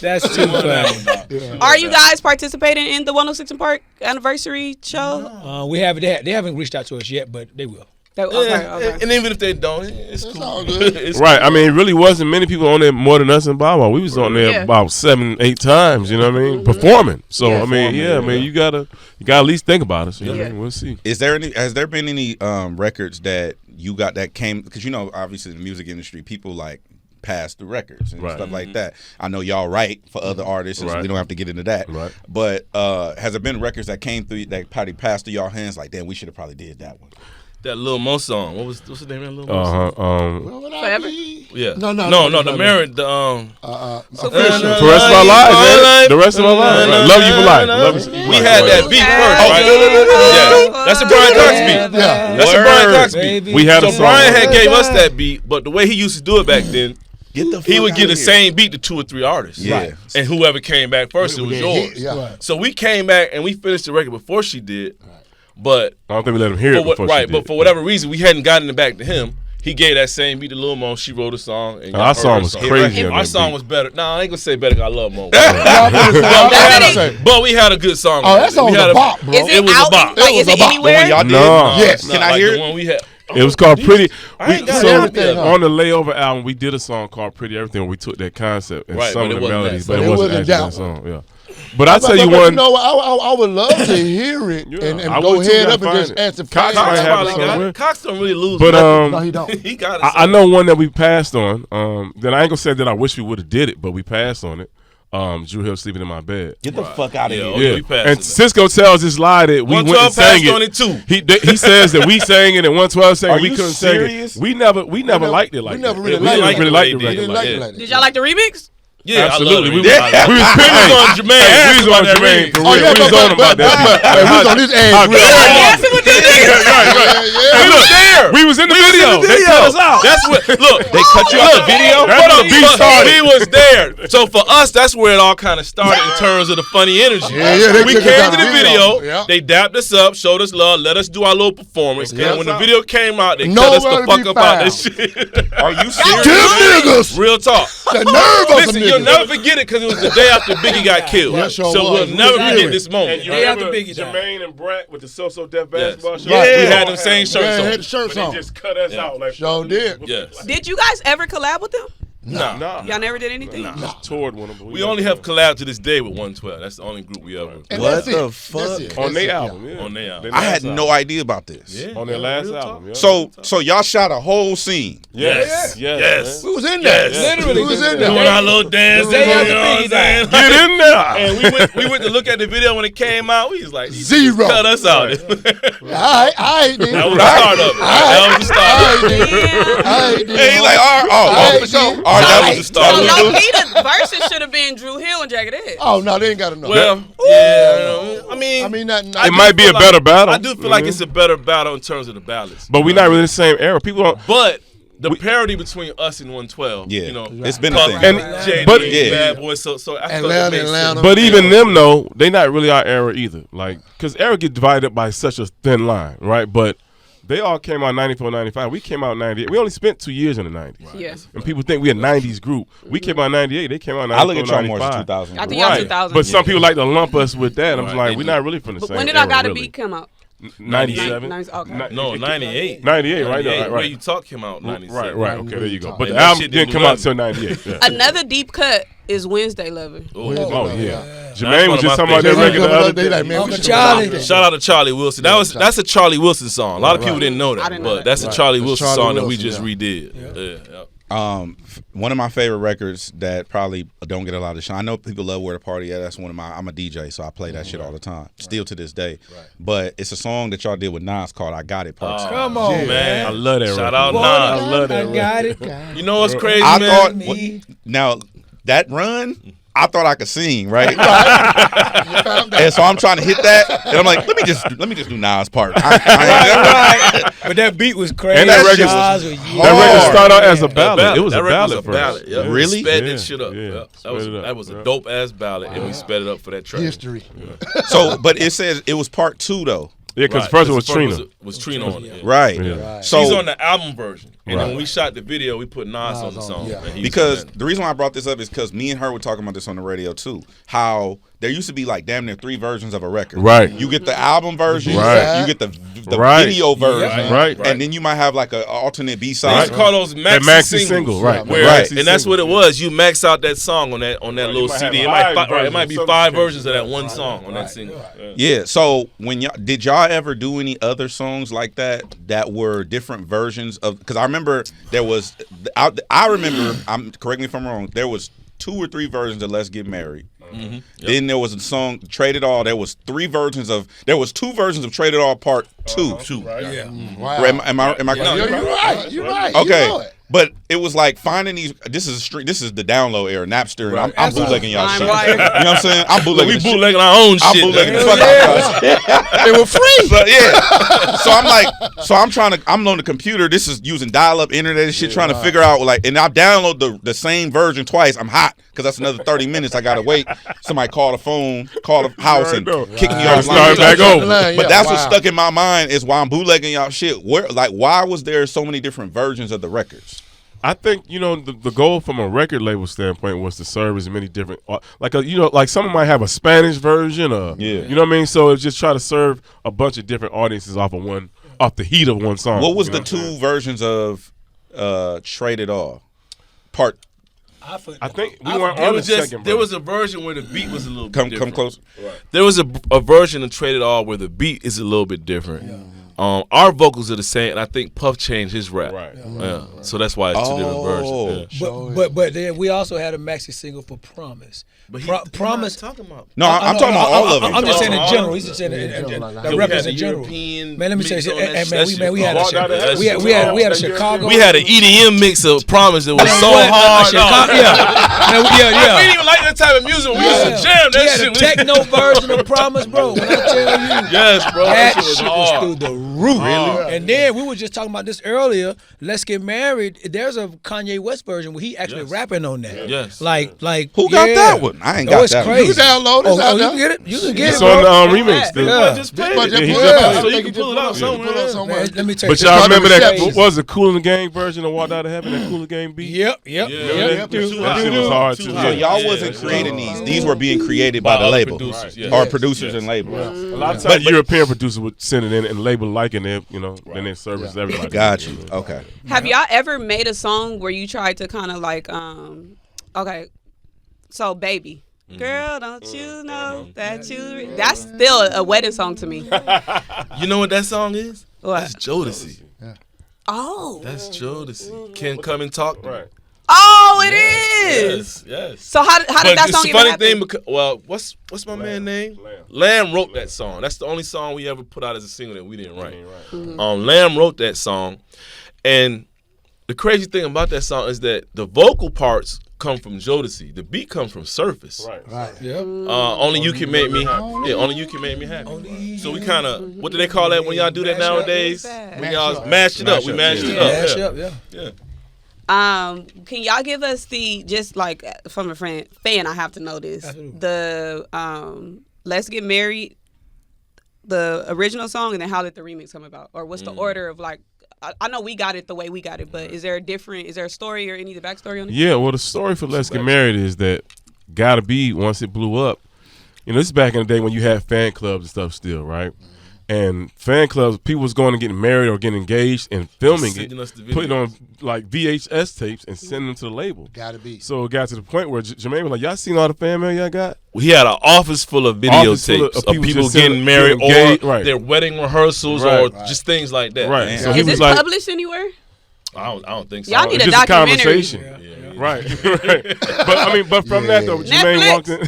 That's too funny. Are you guys participating in the 106 and Park anniversary show? We haven't. They haven't reached out to us yet, but they will. Okay. And even if they don't, it's cool. all good. It's Right. I mean, it really wasn't many people on there more than us and Bow Wow. We was on there Yeah. about 7-8 times. You know what I mean? Performing. So Yeah. I mean, yeah. I mean, you gotta at least think about us. You know what I Yeah. mean? We'll see. Has there been any records that you got that came, because you know obviously in the music industry people like pass the records and Right. stuff like that. I know y'all write for other artists, and so Right. we don't have to get into that. Right. But has there been records that came through that probably passed through y'all hands like, damn, we should have probably did that one? that Lil Mo song. What's the name of that Lil Mo song? Where would I Forever? be? Yeah. No. The married. The For the rest of our lives, man. The rest of our lives. Right. Love you for life. Love you. We Right, had right. that beat first, Oh, right? yeah. Yeah. That's a Brian Cox beat. Yeah. That's a Brian Cox beat. Baby. We had a So song. Brian had gave us that beat, but the way he used to do it back then, Get the he would fuck get outta the here. same beat to 2 or 3 artists. Yeah. Right. And whoever came back first, it was yours. Yeah. So we came back and we finished the record before she did. But I don't think we let him hear it before she did. but for whatever reason, we hadn't gotten it back to him. He gave that same beat to Lil Mo. She wrote a song. And Our song was crazy on Our that song beat. was better. Nah, I ain't gonna say better 'cause I love Mo. That's But we had a good song. Oh, that song We was had a bop, bro. Is it, was a out? bop. Like, It is was it a bop. The one anywhere? y'all did? No. Yes. Can I Like hear the it? one we had. It was called Pretty. I ain't got So everything, huh? on the Layover album, we did a song called Pretty Everything where we took that concept and Right, some but of it the wasn't melodies, that but song. it It wasn't wasn't actually that that song. Yeah. But I tell you But one. you know what? I would love to hear it Yeah, and I go would too, head gotta up and find just it. ask the Cox fans. might Cox have probably it got somewhere. it. Cox don't really lose. But No, he don't. he got it. I know one that we passed on. Then I ain't gonna say that I wish we would have did it, but we passed on it. Drew Hill Sleeping in My Bed. Get the fuck out of Yeah, here. oh, Yeah, we passed and it. Cisco tells this lie that we went and 112 sang passed on it. it too. He says that we sang it and 112 sang Are it. We you couldn't serious? sing it. We never liked it like we never that. really we liked didn't it really like like it. the We record. didn't like like that. it. like that. Did y'all like the remix? Yeah, Absolutely. I We love it. was we was We pinning was on Jermaine. Hey, ass we was about on that Jermaine remix. for Oh, real. yeah, We was on him about that. Hey, we was on his ass. real hard. Yes, we did. We was there. We was in the video. They cut us out. That's what. Look, They cut you out the video? That's when the beat started. We was there. So for us, that's where it all kind of started in terms of the funny energy. Yeah, they we took us came out to the the video. video. Yeah. They dapped us up, showed us love, let us do our little performance. Yeah. And when the video came out, they Nowhere cut us the to fuck be up out found. this shit. Are you serious? Them niggas. Real talk. The nerve of Listen, them you'll niggas. never forget it because it was the day after Biggie got killed. Yeah, sure so was. we'll never We forget was this moment. And you Day after remember Biggie died. Jermaine and Brett with the So Deaf Yes. basketball show? Yeah, Right. we had them same shirts Yeah, on. had the shirts But they on. just cut us out. Like, Sure did. Yes. Did you guys ever collab with them? Nah. Y'all never did anything? Toured one of them. We only have collabed to this day with 112. That's the only group we ever. And What that's the it. fuck? That's it. On their That's it. album, yeah. On their album. Their I last had album. no idea about this. Yeah. On their last real album, talk. yeah. So y'all shot a whole scene. Yes. Yes. We was in there. Yes. Literally, we was in there. Doing our little dance. They had you to know what be I'm saying? Get in there. And we went to look at the video when it came out. We was like, Zero. cut us out. All right, then. That was the start of it. That was the start of it. All right, then. Hey, he's like, for sure. All right, that was the So start. low key, the verses should have been Drew Hill and Jagged Edge. Oh no, they ain't got enough. Well, yeah. I mean, not. It might be a better battle. I do feel like it's a better battle in terms of the ballads. But we're not really in the same era. People don't. But the parity between us and 112, Yeah, you know, it's been a Puff, thing. JD, But- Bad Boy, so I feel like it makes sense. But even them though, they not really our era either. Like, cause era get divided up by such a thin line, right? But they all came out 94, 95. We came out 98. We only spent 2 years in the 90s. Right. Yeah. And people think we a 90s group. We came out 98. They came out 94, I look at y'all more 95. as 2000. I think y'all 2000. But some people like to lump us with that. I'm Right, like, they we're do. not really from the But same when did era, I Gotta really. Beat come out? 97. Okay. No, 98. 98, right? Yeah, Right. Where You Talk came out 97. Right. Okay, there you go. But And the that album shit didn't didn't come do out until 98. Yeah. Another deep cut is Wednesday Lover. Oh, Yeah. That's Jermaine one was of just my talking about that favorites. record the other day. Like, man, we Uncle should've Charlie. rocked that. Shout out to Charlie Wilson. That's a Charlie Wilson song. A lot of people didn't know I that, didn't know but that. that's a Charlie That's Wilson Charlie song that we Wilson, just yeah. redid. Yeah. One of my favorite records that probably don't get a lot of shine. I know people love Where the Party At. That's one of my. I'm a DJ, so I play that shit all the time. Still to this day. But it's a song that y'all did with Nas called "I Got It." Part 2. Come on, Man, I love that Shout record. out Boy, Nas. I love that I got it. You know what's crazy, I man? thought now that run. I thought I could sing, right? And so I'm trying to hit that, and I'm like, let me just do Nas' part. But that beat was crazy. And that record Nas was That record started out as a ballad. It was a That record ballad was a first. ballad. Yeah. Really? We sped Yeah, that shit up. yeah. Yeah. Sped it up. That was a Yeah. dope ass ballad, and we sped it up for that track. History. So, but it says it was part 2 though, Yeah, because Right, first one was Trina. Was Trina on it. Yeah. right? Yeah. So She's on the album version, and Right. then when we shot the video, we put Nas on the song. yeah. and he's because on that. the reason why I brought this up is because me and her were talking about this on the radio too. How there used to be like damn near 3 versions of a record. Right. You get the album version. Right. You get the Right. video version. Right. And then you might have like an alternate B They side. used to call those That maxi maxi singles. single, right? Where, Right. and that's what it was. You max out that song on that little you might have CD. It a might, live it might be version, 5 something. versions of that one song on that single. Yeah. So when did y'all ever do any other songs like that were different versions of? Because I remember there was. I remember. Correct me if I'm wrong. There was 2 or 3 versions of "Let's Get Married." Mm-hmm. Then there was a song "Trade It All." There was 2 versions of "Trade It All" Part 2. Yeah. Wow. Am I? No, You're right. You're right. Okay. You know it. But it was like finding these. This is the download era, Napster, and I'm bootlegging y'all shit. You know what I'm saying? I'm bootlegging. We the shit. bootlegging our own I'm shit. bootlegging the man. fuck out of y'all. They were free. So yeah. So I'm on the computer. This is using dial-up internet and shit, trying to figure out like, and I download the same version twice. I'm hot because that's another 30 minutes. I gotta wait. Somebody call the phone, call the house, and kick me off. Start back over. But that's what's stuck in my mind is why I'm bootlegging y'all shit. Why was there so many different versions of the records? I think the goal from a record label standpoint was to serve as many different like someone might have a Spanish version or you know what I mean, so it's just try to serve a bunch of different audiences off the heat of one song. What was you know the 2 versions of "Trade It All"? Part. I think we weren't on the second. There was a version where the beat was a little bit Come different. close. There was a version of "Trade It All" where the beat is a little bit different. Our vocals are the same, and I think Puff changed his rap. Right. Yeah. So that's why it's 2 different versions. Yeah. But then we also had a maxi single for Promise. Promise. Talking about. No, I'm talking about all of them. I'm just saying in All general. of He's just saying them. the records in general. European Man, let me tell you, mix and on that we had shit. we had a Chicago. We had an EDM mix of Promise that was so What? hard. Chicago, We yeah. didn't even like that type of music. We used to jam We that had shit. a techno version of Promise, bro. When I tell you, Yes, bro. that That shit was shit was hard. through the roof. And then we were just talking about this earlier. "Let's Get Married." There's a Kanye West version where he actually rapping on that. Yes. Like Who got that one? I ain't got it's that one. crazy. You can download it. Oh, you can get it. You can get It's it. on bro. the remix. Yeah. Just play But it. just he pull just it played out. it. So you They can just pull it out somewhere. Pull it out somewhere. Man, let me tell you. But y'all Chicago remember that? receptions. What was the Cool and the Gang version of "Walked Out of Heaven"? That Cool and Gang beat. Yep. Yeah. That Too shit hot. was hard Too too. hot. So y'all Yeah, wasn't yeah. creating these. These were being created by the other label. producers, yes. Or producers and labels. A lot of times European producers would send it in and label liking it, then they service everybody. Got you. Okay. Have y'all ever made a song where you tried to kind of like, okay, so Baby. Girl, don't you know that you... That's still a wedding song to me. You know what that song is? What? That's Jodeci. Yeah. Oh. That's Jodeci. Can come and talk to me. Right. Oh, it is. Yes. So how did that song even happen? Funny thing, because, what's my man's name? Lamb wrote that song. That's the only song we ever put out as a single that we didn't write. Lamb wrote that song, and the crazy thing about that song is that the vocal parts come from Jodeci. The beat comes from Surface. Right. Yep. Only you can make me. Yeah, only you can make me happy. So we kind of, what do they call that when y'all do that nowadays? When y'all mash it up. We mashed it up. Mash up, yeah. Can y'all give us just like from a fan, I have to know this. Absolutely. The Let's Get Married, the original song, and then how did the remix come about? Or what's the order of like, I know we got it the way we got it, but is there a story or any of the backstory on it? Yeah, well, the story for Let's Get Married is that Gotta Be, once it blew up, this is back in the day when you had fan clubs and stuff still, right? And fan clubs, people was going to get married or getting engaged and filming it, putting on like VHS tapes and sending them to the label. Gotta be. So it got to the point where Jermaine was like, y'all seen all the fan mail y'all got? We had an office full of videotapes of people getting married or their wedding rehearsals or just things like that. Right. So Is this published anywhere? I don't think so. Y'all need a just documentary. A conversation. Right. But from that though, Jermaine walked in.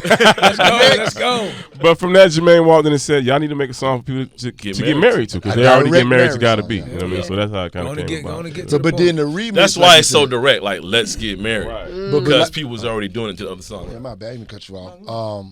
Let's go. But from that, Jermaine walked in and said, "Y'all need to make a song for people to get married to, because they already get married to Gotta Be." You know what I mean? So that's how it kind of came about. But then the remix. That's why it's so direct. Like, let's get married, because people was already doing it to the other song. Yeah, my bad, I didn't cut you off.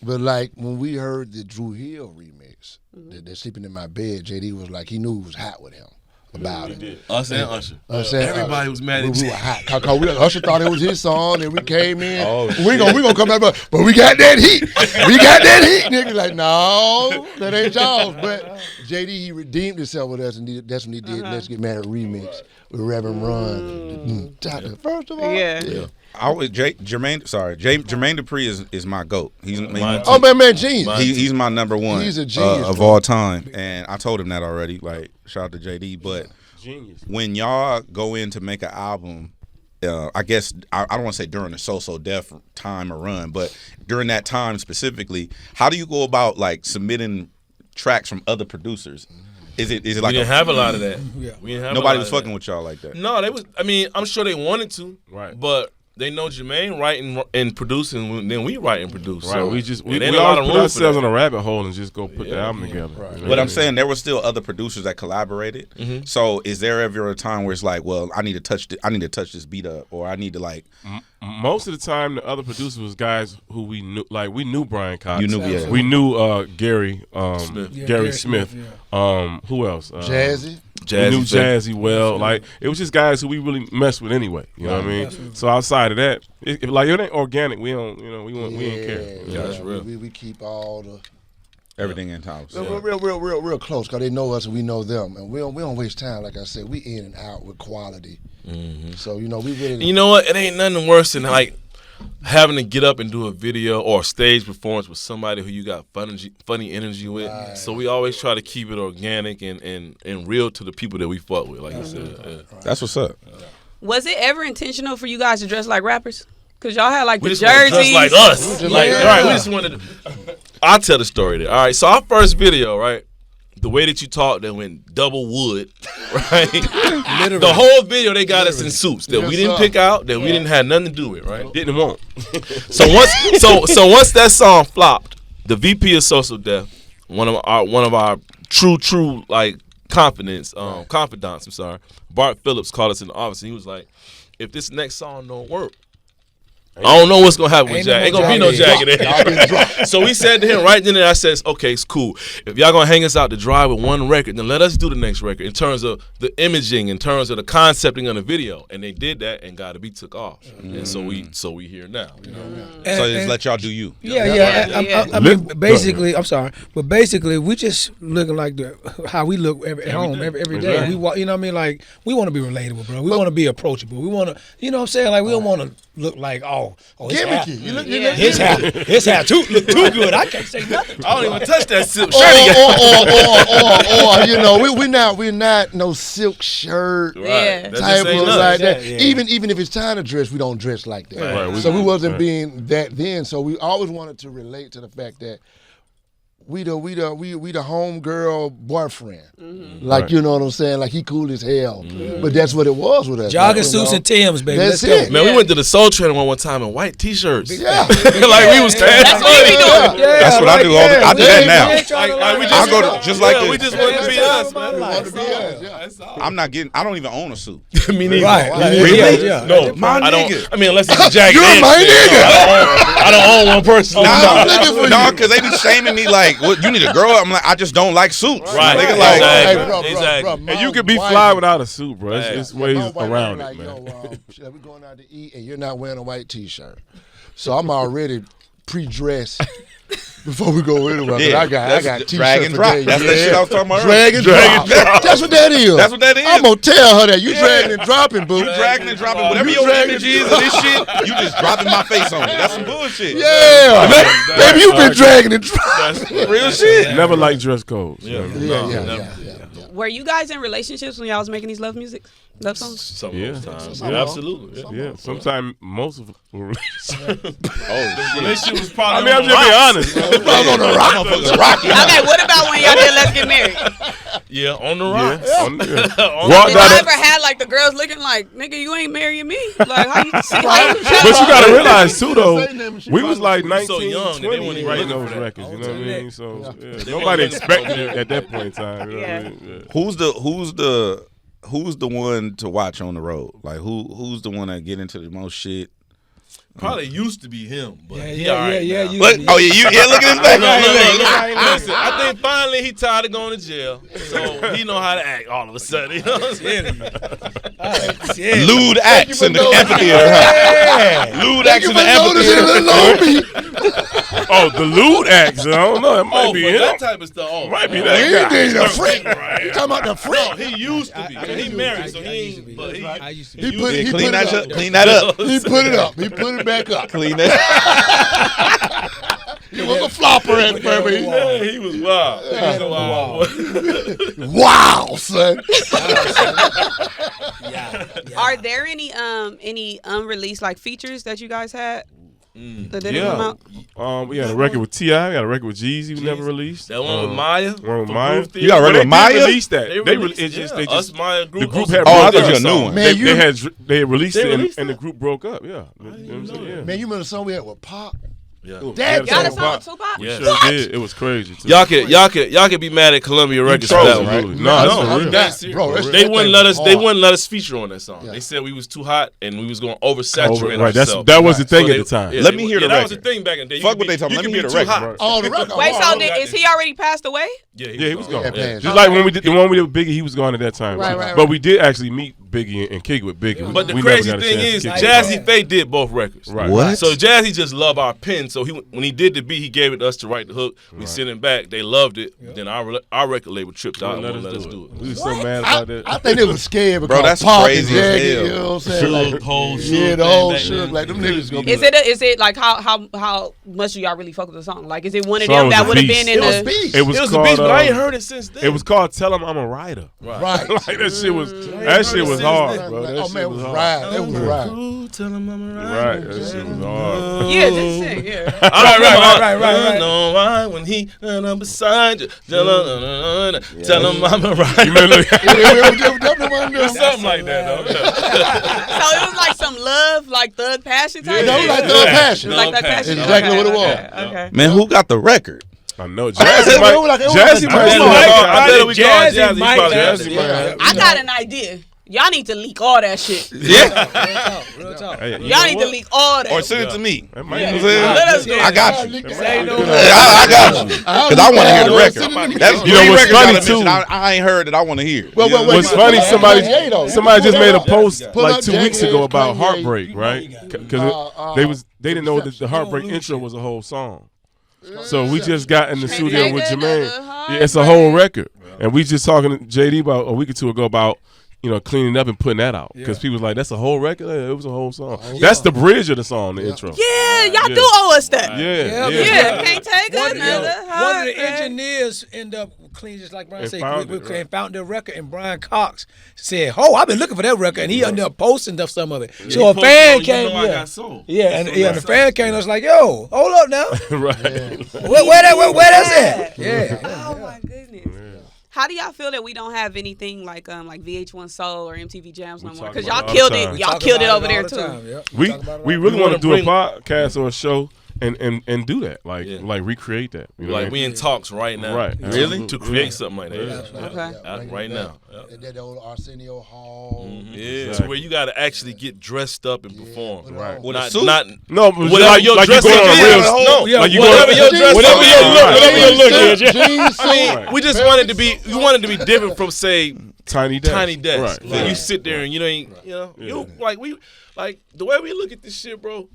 But like when we heard the Drew Hill remix, they're sleeping in my bed. JD was like, he knew it was hot with him about it. Us and Usher. Everybody was mad at we were hot. Usher thought it was his song, and we came in. We gonna come back, but we got that heat. We got that heat. Nigga like, no, that ain't y'all's. But JD, he redeemed himself with us, and that's when he did Let's Get Married remix with Reverend Run. First of all, yeah. Jermaine Dupri is my GOAT. He's genius. He's my number one. He's a genius of all time, and I told him that already. Like, shout out to JD. But when y'all go in to make an album, I guess I don't want to say during the So Def time or run, but during that time specifically, how do you go about like submitting tracks from other producers? Is it like we didn't have a lot of that? Nobody was fucking with y'all like that. No, they was. I mean, I'm sure they wanted to, but they know Jermaine writing and producing, then we write and produce. Right. So we always put ourselves on a rabbit hole and just go put the album together. Right. But I'm saying there were still other producers that collaborated. So is there ever a time where it's like, well, I need to touch this beat up, or I need to like. Most of the time, the other producers was guys who we knew. Like, we knew Brian Cox. We knew Gary Smith. Yeah. Who else? Jazzy. We knew Jazzy well. Like, it was just guys who we really messed with anyway. You know what I mean? Absolutely. So outside of that, it ain't organic. We don't. We ain't care. That's real. We keep all the everything in house. Real close, because they know us and we know them, and we don't waste time. Like I said, we in and out with quality. So we really. You know what? It ain't nothing worse than like having to get up and do a video or a stage performance with somebody who you got funny energy with. Right. So we always try to keep it organic and real to the people that we fuck with. Like you said, that's what's up. Was it ever intentional for you guys to dress like rappers? Cause y'all had like the jerseys. Just like us. All right, we just wanted to. I'll tell the story there. All right, so our first video, right? The way that you talk, that went double wood, right? The whole video, they got us in suits that we didn't pick out, that we didn't have nothing to do with, right? Didn't want. So once that song flopped, the VP of Social Death, one of our true like confidants, I'm sorry, Bart Phillips called us in the office and he was like, if this next song don't work, I don't know what's gonna happen with Jagged. Ain't gonna be no Jagged Edge. So we said to him right then and I said, okay, it's cool. If y'all gonna hang us out to dry with one record, then let us do the next record in terms of the imaging, in terms of the concepting of the video. And they did that and Gotta Be took off. And so we here now. So just let y'all do you. I mean, basically, I'm sorry, but basically, we just looking like how we look at home every day. We, you know what I mean? Like, we want to be relatable, bro. We want to be approachable. We want to, you know what I'm saying? Like, we don't want to look like Gimmicky. You look his hair look too good. I can't say nothing. I don't even touch that silk shirt. Or you know, we're not no silk shirt Yeah. type of like that. Yeah. Even if it's time to dress, we don't dress like that. Right. So we wasn't being that then. So we always wanted to relate to the fact that we the homegirl boyfriend. Like, you know what I'm saying? Like, he cool as hell. But that's what it was with us. Jogging suits and Timbs, baby. That's Let's it. go. Man, we went to the Soul Train one time in white T-shirts. Yeah. Like we was That's what we be doing. That's what I do all the I do that now. I go to just like we this. just wanted to be us, man. I don't even own a suit. Me neither. Right. Really? Yeah. No, My I don't. nigga. I mean, unless it's a Jagged You're Edge my thing. nigga. I don't own one person. No, because they be shaming me like, "What? You need to grow up." I'm like, I just don't like suits. Right. Nigga, Like, like, exactly. And you can be fly without a suit, bro. It's ways My wife around like, it, man. Yo, we going out to eat and you're not wearing a white T-shirt. So I'm already pre-dressed before we go anywhere. Yeah, I got T-shirt drag and for drop. days. That's that shit I was talking about Drag and drop. That's what that is. That's what that is. I'm gonna tell her that you dragging and dropping, boo. You dragging and dropping whatever You your dragging image is of this shit. You just dropping my face on it. That's some bullshit. Yeah, baby, you been dragging and dropping. Real shit. Never like dress codes. Yeah. Yeah. Were you guys in relationships when y'all was making these love songs? Some Yeah. of those times. Yeah. Absolutely. Yeah, sometimes most of them were Relationship was I probably mean, I'm just being honest, man. Motherfuckers rocking. Okay, what about when y'all did Let's Get Married? Yeah, on the rocks. Walked Did out y'all of- ever had like the girls looking like, nigga, you ain't marrying me? Like, how you see? But you gotta realize too, though, Say them, she we was like we was 19, so young that they 20 weren't even writing looking those for that. records. You know what I mean? So They nobody weren't expected looking it at that point in time. You know what I mean? Yeah. Who's the one to watch on the road? Like who's the one that get into the most shit? Probably used to be him, but he Yeah. all right now. Look, look at his face. Look. Listen, I think finally he tired of going to jail, so he know how to act all of a sudden. You know what I'm saying? Lewd acts in the amphitheater. Huh? Lewd acts in the amphitheater. Oh, the lewd acts. I don't know. It might be but him. that type of stuff. Oh, Might be He that guy. ain't dating a freak. Right. You talking about the freak? No, he used to be. He married, so he ain't. But I used to He be. put it Clean that up. up. Clean that up. He put it up. He put it back up. Clean that. He was a flopper at first. Yeah, he was wild. He was wild. Wow, son. Are there any unreleased like features that you guys had that didn't come out? We had a record with T.I. We had a record with Jeezy we never released. That one with Maya. One with from Maya. Groove Theory. You got a record with Maya? They released that. They They released, it's just yeah. they Us, just Maya group. the group also- had Oh, I broke thought up. you were a new one. Man, They had released They it released and the that? group broke up. Yeah. You know what I'm saying? Yeah. Man, you remember the song we had with Pop? Yeah. That Y'all song. the song with Tupac? We Yeah. sure did. It was crazy. Too. Y'all could be mad at Columbia Records for that trolling, one. really. No, that's for real. That, bro, that's- They that wouldn't thing let was us. They hard. wouldn't let us feature on that song. Yeah. They said we was too hot and we was going to oversaturate Right. ourselves. That was the thing So at the time. yeah, Let me hear the That was the record. thing back in the day. You Fuck could what be- they talking. you Let me could hear be the too record. hot. Oh, the record. Wait, Oh, so is he already passed away? Yeah, Yeah, he was gone. Yeah, Yeah. passed. Just like when we did the one we did with Biggie, he was gone at that time. Right, too. right, But right. we did actually meet Biggie and kick with Biggie. But the We crazy never got a thing chance is, to kick Jazzy Faye did both records. Right. What? So Jazzy just loved our pen. So when he did the beat, he gave it to us to write the hook. We sent it back. They loved it. Then our record label tripped out and Wouldn't wouldn't let us do it. We was so mad about that. I think they was scared because Bro, that's Pop crazy and as Jaggy, hell. you know what I'm saying? Like, whole yeah, the whole shit. Like, them niggas gonna be Is it like how much do y'all really fuck with the song? Like, is it one of Song them was that a would have beast. been in It was the? beast. It was It was a called. beast, but I ain't heard it since then. It was called "Tell 'Em I'm a Writer." Right. Like that shit was. That shit was hard, bro. That Oh, shit man, it was was hard. right. It was right. Tell him I'm Right, that shit was hard. Yeah, just sing. Yeah. I don't remember. Right. No, why when he and I'm beside you, tell him I'm a You right. remember? It was definitely one of them. Something like that, though. So it was like some love, like thug passion type. That was shit? like Thug Passion. Like Thug passion. Exactly what it was. Okay. Man, who got the record? I know It Jazzy might. was like- it was Jazzy like- might. I still bet have- I bet we call Jazzy Jazzy. might- Probably Jazzy Yeah. might. I got an idea. Y'all need to leak all that shit. Yeah. Real talk. Hey, you Y'all know need what? to leak all that. Or send it to me. That might Yeah. be- Let us know. I got you. Say no more. I got you. Because I want to hear the record. That's You know what's records funny, I done too? mentioned I ain't heard that I want to hear. Well, well, What's wait, funny? wait, Somebody Kanye, though. just made a post Pull like up 2 weeks Jagged ago Edge, about Kanye. Heartbreak, right? Because they didn't know that the Heartbreak intro was a whole song. So we just got in the studio with Jermaine. Yeah, it's a whole record, and we just talking to JD about a week or two ago about cleaning up and putting that out because people was like, "That's a whole record." It was a whole song. That's the bridge of the song, the intro. Yeah, y'all do owe us that. Yeah. Can't take another. One of the engineers end up clean, just like Brian said, and found the record. And Brian Cox said, "Oh, I've been looking for that record," and he ended up posting some of it. So a fan came, and the fan came and was like, "Yo, hold up now, Right? Where that's at?" Yeah. Oh my goodness. How do y'all feel that we don't have anything like VH1 Soul or MTV Jams no more? Because y'all killed it. Y'all killed it over there too. We really want to do a podcast or a show and do that, like recreate that. We in talks right now, right? Really, to create something like that. Okay, right now. That old Arsenio Hall. Yeah, to where you got to actually get dressed up and perform. Right. With a suit? Not whatever your dress up. Whatever your dress Whatever your look. I mean, we just wanted to be. We wanted to be different from say Tiny Desk. Right. You sit there and like the way we look at this shit, bro.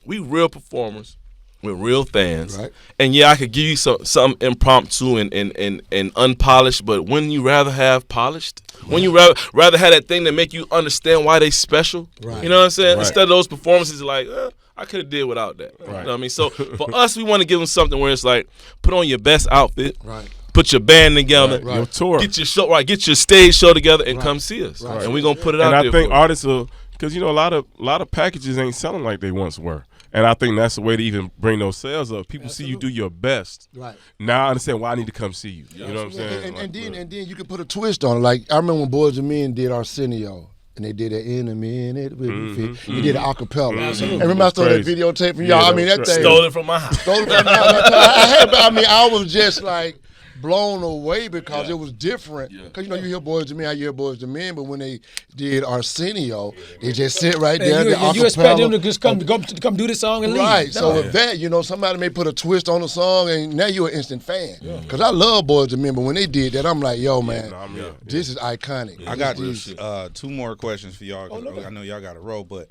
We real performers with real fans, right. And I could give you some impromptu and unpolished, but wouldn't you rather have polished? Right. Wouldn't you rather have that thing that make you understand why they special? Right. You know what I'm saying? Right. Instead of those performances, like I could have did without that. Right. You know what I mean? So for us, we want to give them something where it's like put on your best outfit, right. Put your band together, right. Your tour, get your show right, get your stage show together, and come see us. Right. And we're gonna put it out there. And I think artists will, because a lot of packages ain't selling like they once were. And I think that's the way to even bring those sales up. People see you do your best. Right. Now I understand why I need to come see you. You know what I'm saying? And then you can put a twist on it. Like I remember when Boys and Men did Arsenio. And they did it in a minute with me. They did it a cappella. And remember I stole that videotape from y'all? Yeah, I mean, that thing. Stole it from my house. I was just like blown away because it was different. Because, you hear Boys to Men, I hear Boys to Men, but when they did Arsenio, they just sit right there. You expect them to just come do this song and leave. Right. So with that, somebody may put a twist on the song, and now you're an instant fan. Because I love Boys to Men, but when they did that, I'm like, yo, man, this is iconic. I got two more questions for y'all. I know y'all got to roll, but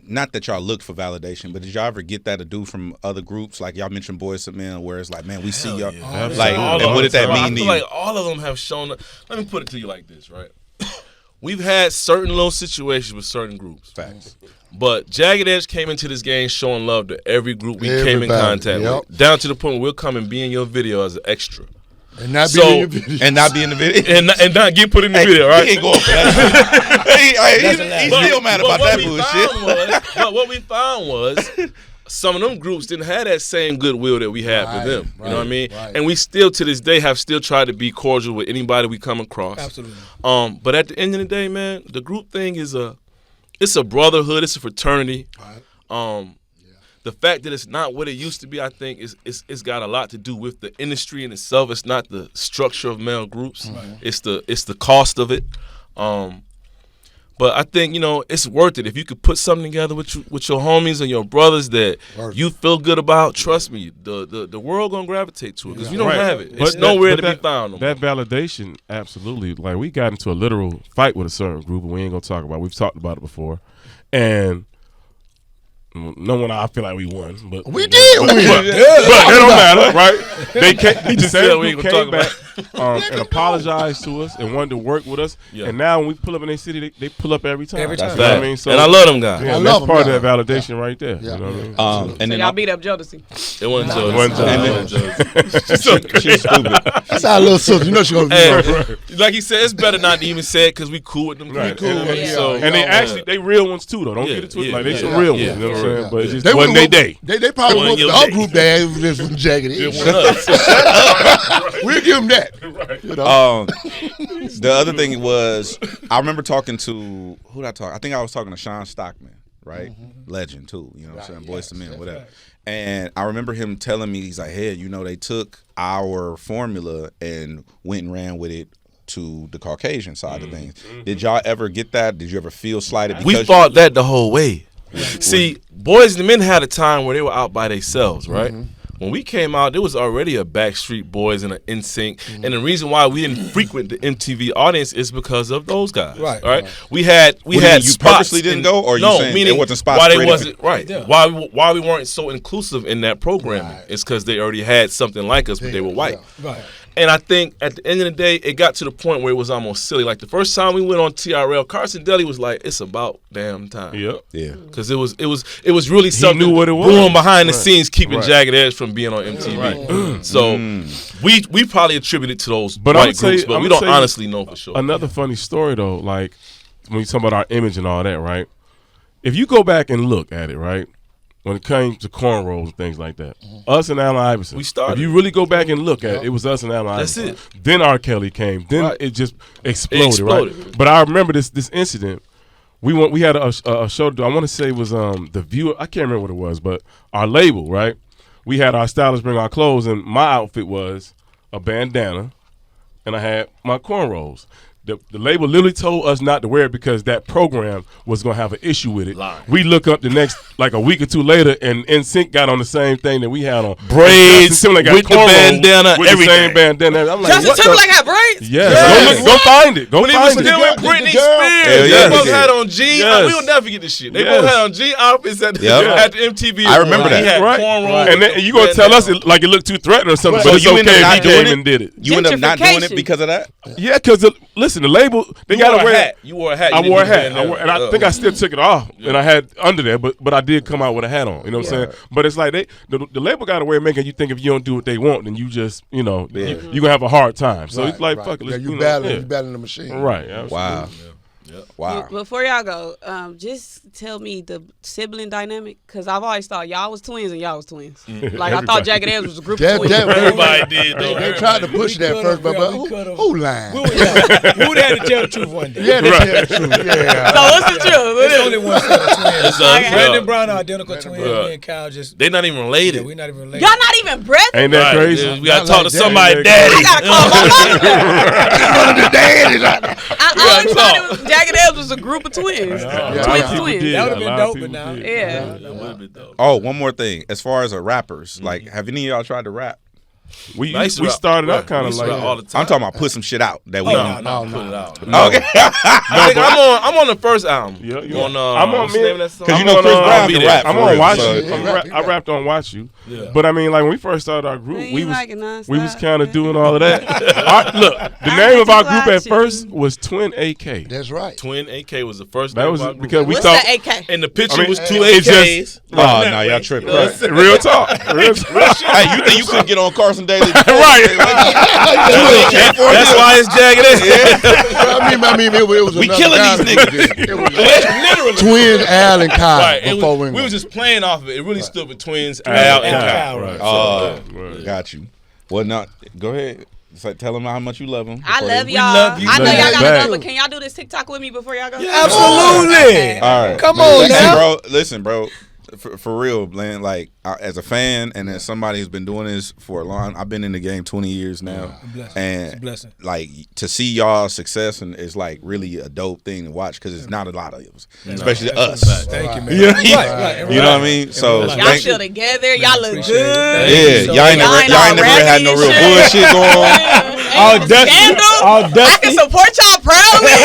not that y'all look for validation, but did y'all ever get that to do from other groups? Like y'all mentioned Boys to Men, where it's like, man, we see y'all. Like, and what did that mean to you? Like all of them have shown up. Let me put it to you like this, right? We've had certain little situations with certain groups. Facts. But Jagged Edge came into this game showing love to every group we came in contact with. Down to the point where we'll come and be in your video as an extra. And not be in your video. And not be in the video. And not get put in the video, right? He ain't going for that. He still mad about that bullshit. But what we found was some of them groups didn't have that same goodwill that we had with them. You know what I mean? Right. And we still, to this day, have still tried to be cordial with anybody we come across. Absolutely. But at the end of the day, man, the group thing is it's a brotherhood. It's a fraternity. Right. The fact that it's not what it used to be, I think, it's got a lot to do with the industry in itself. It's not the structure of male groups. Right. It's the cost of it. But I think it's worth it if you could put something together with your homies and your brothers that you feel good about. Trust me, the world gonna gravitate to it because we don't have it. It's nowhere to be found. That validation, absolutely. Like we got into a literal fight with a certain group, and we ain't gonna talk about it. We've talked about it before, and. No one, I feel like we won, but we did win. But it don't matter, right? They came back and apologized to us and wanted to work with us. Yeah. And now when we pull up in their city, they pull up every time. Every time. You know what I mean? So, and I love them guys. Yeah, that's part of that validation right there. Yeah. You know what I mean? And then y'all beat up Jodeci. It wasn't Jodeci. She's stupid. That's our little sister. She's gonna be like he said, it's better not to even say it because we cool with them. Right. We cool with them. So, and they actually they real ones too though. Don't get it twisted. Like they some real ones. You know what I'm saying? But it just they wasn't their day. They probably whooped the other group that was from Jagged Edge. We'll give them that. The other thing was, I remember talking to who did I talk? I think I was talking to Sean Stockman, right? Mm-hmm. Legend too. You know what I'm saying? Boys to Men, whatever. Right. And I remember him telling me, he's like, hey, they took our formula and went and ran with it to the Caucasian side of things. Mm-hmm. Did y'all ever get that? Did you ever feel slighted? We fought that the whole way. See, Boys and Men had a time where they were out by themselves, right? Mm-hmm. When we came out, there was already a Backstreet Boys and an NSYNC, and the reason why we didn't frequent the MTV audience is because of those guys. Right. We had you spots. Purposely didn't go, or you saying it wasn't spots? Why they wasn't right? Yeah. Why we weren't so inclusive in that programming? It's because they already had something like us, but they were white. Right. And I think at the end of the day, it got to the point where it was almost silly. Like the first time we went on TRL, Carson Daly was like, "It's about damn time." Yep. Yeah. Because it was really something knew what it was. brewing behind the scenes, keeping Jagged Edge from being on MTV. Right. So we probably attribute it to those But white groups, but we don't honestly know for sure. Another funny story though, like when you talk about our image and all that, right? If you go back and look at it, right, when it came to cornrows and things like that, us and Allen Iverson, we started. If you really go back and look at it, it was us and Allen Iverson. That's it. Then R. Kelly came. Then it just exploded, exploded. right? But I remember this incident. We had a show to do. I want to say it was The View. I can't remember what it was, but our label, right? We had our stylists bring our clothes, and my outfit was a bandana, and I had my cornrows. The label literally told us not to wear it because that program was going to have an issue with it. Lying. We look up the next, like a week or two later, and NSYNC got on the same thing that we had on. Braids with with the bandana, with everything. the same bandana. I'm like, Justin what the- Timberlake had braids. Yes. Go find it. Go When he find was it. still with Britney Spears, Hell they yeah, both he had did. on jeans. Yes. We will never forget this shit. They Yes. both had on jean outfits at the MTV. I remember He that. had Right. cornrows. And then you going to tell us it, like it looked too threatening or something, So but it's you ended okay up if he not doing came it? and did it. You end up not doing it Gentrification. because of that? Yeah, because listen, the label, they You got wore to a wear hat. You wore a hat. I You wore a didn't hat, do bandana. and I think I still took it off, and I had under there, but I did come out with a hat on. You know what I'm saying? But it's like the label got a way of making you think if you don't do what they want, then you just you gonna have a hard time. So it's like fuck it. Yeah, let's, you know, battling the machine. Right. Absolutely. Wow. Wow. Before y'all go, just tell me the sibling dynamic, because I've always thought y'all was twins and y'all was twins. Like I thought Jagged Edge was a group of twins. Everybody did, though. They tried to push that first, but who lied? We would have to tell the truth one day. Yeah, they tell the truth. Yeah. So what's the truth? There's only one set of twins. It's us. Brandon Brown are identical twins. Yeah. Me and Kyle just. They not even related. We're not even related. Y'all not even brothers? Ain't that Right. crazy? Yeah, we gotta Not talk like to that. somebody, Ain't daddy. I gotta call my mom. One of the daddies. I always thought it was Jagged Edge was a group of twins. Twins. That would've been A lot of dope, people but now- did. Yeah. Oh, one more thing. As far as rappers, like, have any of y'all tried to rap? We I used to rap. started out Right. kind We of used to rap like all the time. I'm talking about put some shit out that we No, know. put it out. Okay. I think I'm on the first album. Yeah. On, I'm on what's the name of that song? Because you I'm know on, Chris Brown Be can There. rap. I'm for on real, Watch so- You. I rapped on Watch You. Yeah. But I mean, like when we first started our group, Man, we you was like it nonstop. we was kind of doing all of that. Look, the I name like of our to group watch at first you. was Twin AK. That's right. Twin AK was the first That name was of our group. because we What's thought the AK? And the picture I mean, was two it AKs. Oh, no, y'all tripping. real talk. Real talk. Hey, you think you couldn't get on Carson Daly? Right. That's why it's Jagged Edge. I mean, it was We another killing guy these that did it. It was Literally. twins, Al and Kyle. Right. It Before was, we went. was just playing off of it. It really stood for twins, Al and Kyle. Right. Oh, got you. Well, not. Go ahead. It's like, tell them how much you love them. I love y'all. love you. I know Love y'all you got back. to go, but can y'all do this TikTok with me before y'all go? Absolutely. All right. Come on now. Listen, bro. For real, man. Like as a fan and as somebody who's been doing this for a long, I've been in the game 20 years now, It's and a blessing. like to see y'all success and it's like really a dope thing to watch because it's not a lot of us, especially us. Thank you, man. Yeah. Right. You know what I mean? So Y'all Y'all thank- still together. Y'all look Appreciate it. good. yeah, y'all ain't never had no real bullshit going on. All I can support y'all proudly.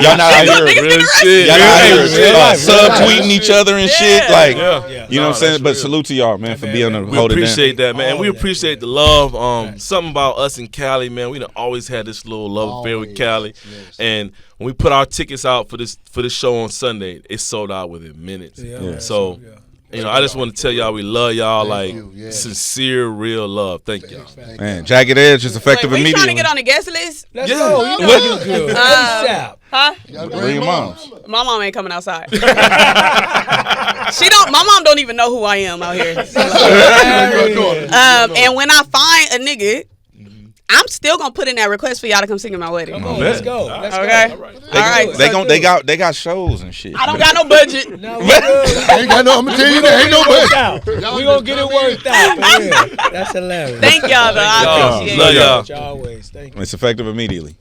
Y'all not out Single here. niggas in the rest. Y'all not out here Yeah. subtweeting each other and shit. Yeah. Like, Yeah. you know what I'm saying? that's But real. salute to y'all, man, for being able to We hold it down. appreciate that, man. All We that, appreciate the love. Something about us in Cali, man. We done always had this little love affair with Cali, and when we put our tickets out for this show on Sunday, it sold out within minutes. Yeah. So, Yeah. you know, I just want to tell y'all we love y'all, Thank like you, yeah. sincere, real love. Thank y'all. Man, Jagged Edge is effective Wait, we trying to immediately. get on the guest list? Let's go. You know you good. ASAP. Huh? Bring your moms. My mom ain't coming outside. My mom don't even know who I am out here. And when I find a nigga, I'm still gonna put in that request for y'all to come sing at my wedding. Come on, let's go. Let's Okay. go. All right. They got shows and shit. I don't got no budget. No, we good. Ain't got no. I'm gonna tell you that ain't no way. We gonna get it worked out. For real. That's hilarious. Thank y'all though. I Y'all. appreciate Love it. y'all. Always. Thank you. It's effective immediately.